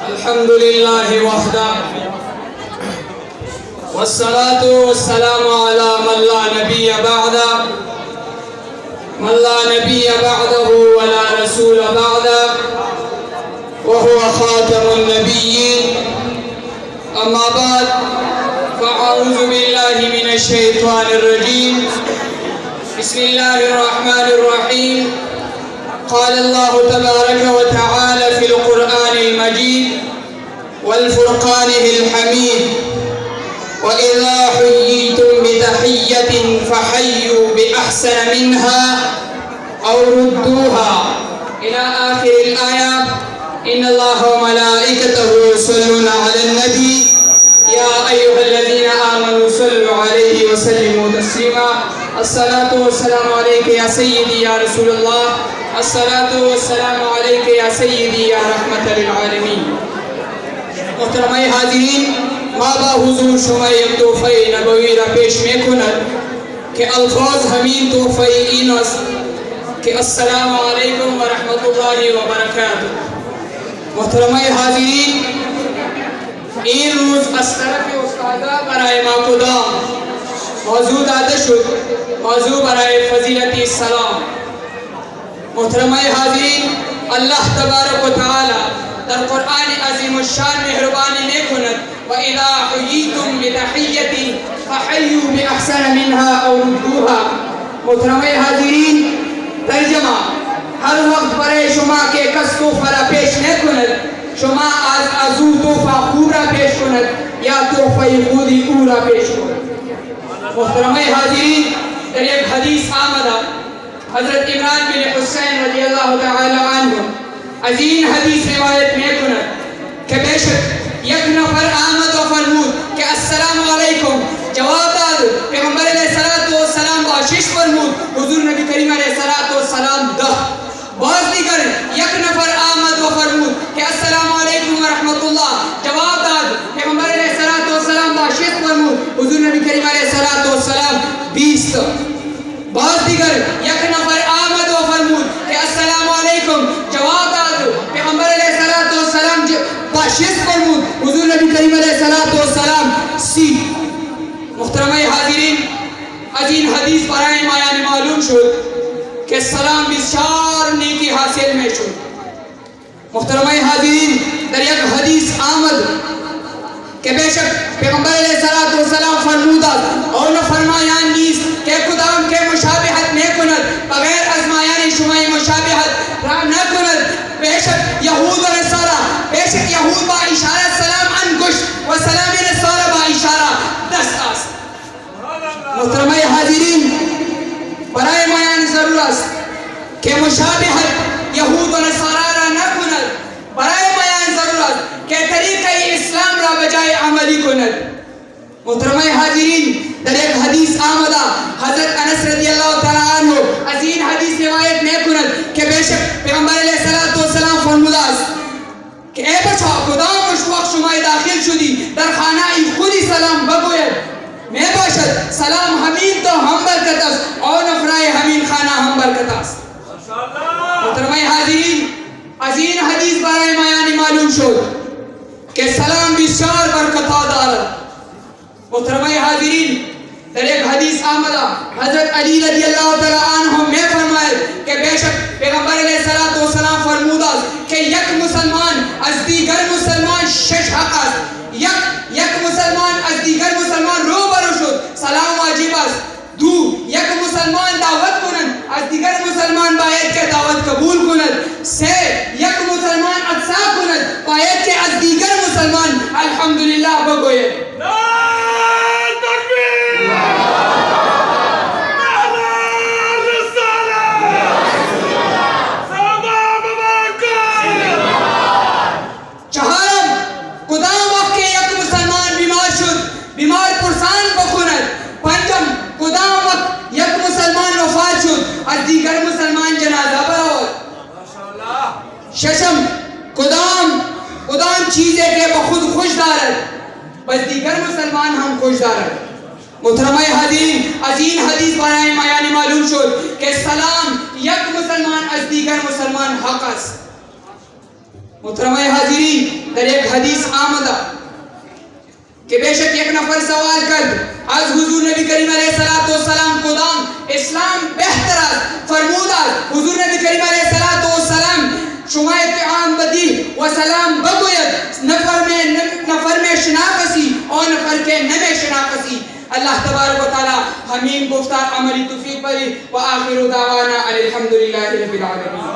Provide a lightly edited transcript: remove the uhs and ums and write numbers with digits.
الحمد لله وحده والصلاة والسلام على من لا نبي بعده ولا رسول بعده وهو خاتم النبيين. أما بعد فأعوذ بالله من الشيطان الرجيم. بسم الله الرحمن الرحيم. قال الله تبارك وتعالى في القرآن المجيد والفرقان الحميد: وإذا حييتم بتحية فحيوا بأحسن منها أو ردوها إلى آخر الآية. إن الله وملائكته يصلون على النبي يا أيها الذين آمنوا صلوا عليه وسلموا تسليما. الصلاة والسلام عليك يا سيدي يا رسول الله. الصلاة والسلام عليك يا سيدي يا رحمة للعالمين. محترم حاضرین، مابا حضور شما یک تحفه نبوی را پیش می کند که الفاظ همین تحفه این است که السلام علیکم و رحمت الله و برکاته. محترم حاضرین، این روز از طرف استادا برای ما کدام موضوع داده شد، موضوع برای فضیلت سلام. محترم حاضرین، اللہ تبارک و تعالی در قرآن عظیم الشان مہربانی میں کند وَإِذَا حُيِّيتُمْ بِتَحِيَّةٍ فَحَيُّوا بِأَحْسَنَ مِنْهَا أَوْ رُدُّوهَا. محترم حاضرین، ترجمہ: ہر وقت برای شما کے کس تحفہ را پیش نہ کند، شما از او تحفہ خوب را پیش کند یا تحفہ خودی او را پیش کند. محترم حاضرین، در ایک حدیث آمدہ حضرت عمران بن حسین رضی اللہ تعالی عنہ از این حدیث روایت میں کند کہ بے شک یک نفر آمد و فرمود کہ السلام علیکم. جواب داد پیغمبر علیہ السلام باشش فرمود حضور نبی کریم علیہ السلام دہ. باز دیگر یک نفر آمد و فرمود کہ السلام علیکم ورحمت اللہ. جواب داد پیغمبر علیہ السلام باشش فرمود حضور نبی کریم علیہ السلام 20. باز دیگر یک نفر آمد و فرمود کہ السلام علیکم. جواب داد پیغمبر علیہ السلام باشش فرمود حضور نبی کریم علیہ السلام 30. محترم حاضرین، از این حدیث برای ما یعنی معلوم شد کہ سلام بسیار نیکی حاصل میں شد. محترم حاضرین، در یک حدیث آمد کہ بے شک پیغمبر علیہ السلام فرمودات اور نہ فرمایان نیست کہ کدام کے مشابہت نہ کند بغیر ازمایان شمائی مشابہت نہ کند. بے شک یہود و نصارہ، بے شک یہود با اشارہ سلام انگشت و سلام نصارہ با اشارہ دست است. محترم حاضرین، برای میان ضرورت کہ مشابہت یہود و نصارہ را نہ کند، برای میان ضرورت کہ طریقہ اسلام را بجائے عملی کند. محترم حاضرین، در ایک حدیث آمدہ حضرت انس رضی اللہ تعالیٰ عنہ از این حدیث روایت نہیں کند کہ بے شک پیغمبر علیہ السلام فرموده است کہ اے بچہ کدام وقت شما داخل شدی در خانہ خودی سلام بگوید میں باشد سلام همین تو ہم برکت است اور نفرائے همین خانہ ہم برکت است. محترم حاضرین، از این حدیث برای ما یعنی معلوم شد کہ سلام بسیار برکتہ دارد. محترم حاضرین، در ایک حدیث آمدہ حضرت علی رضی اللہ تعالیٰ عنہ میں فرمائے کہ بے شک پیغمبر علیہ السلام فرمودہ کہ یک مسلمان از دیگر مسلمان شش حق است. یک مسلمان از دیگر مسلمان روبرو شد سلام واجب است. دو، یک مسلمان دعوت کنند از دیگر مسلمان باید که دعوت قبول کند. سه، یک مسلمان اقصا کند باید که از دیگر مسلمان الحمدللہ بگوید. دیگر مسلمان جنازہ براود. ششم، کدام چیزیں کہ بخود خوش دارد بس دیگر مسلمان ہم خوش دارد. محترم حاضرین، از این حدیث برای ما یعنی معلوم شد کہ سلام یک مسلمان از دیگر مسلمان حق است. محترمہ حاضرین، در ایک حدیث آمدہ کہ بے شک ایک نفر سوال کرد از حضور نبی کریم علیہ السلام کدام اسلام بہتر است؟ فرمودا حضور نبی کریم علیہ السلام شما اتعام بدی و سلام بگوید نفر میں شناخسی اور نفر کے نمے شناخسی. اللہ تبارک و تعالی ہمیں گفتار عملی توفیق بری و آخر دعوانا الحمدللہ رب العالمین.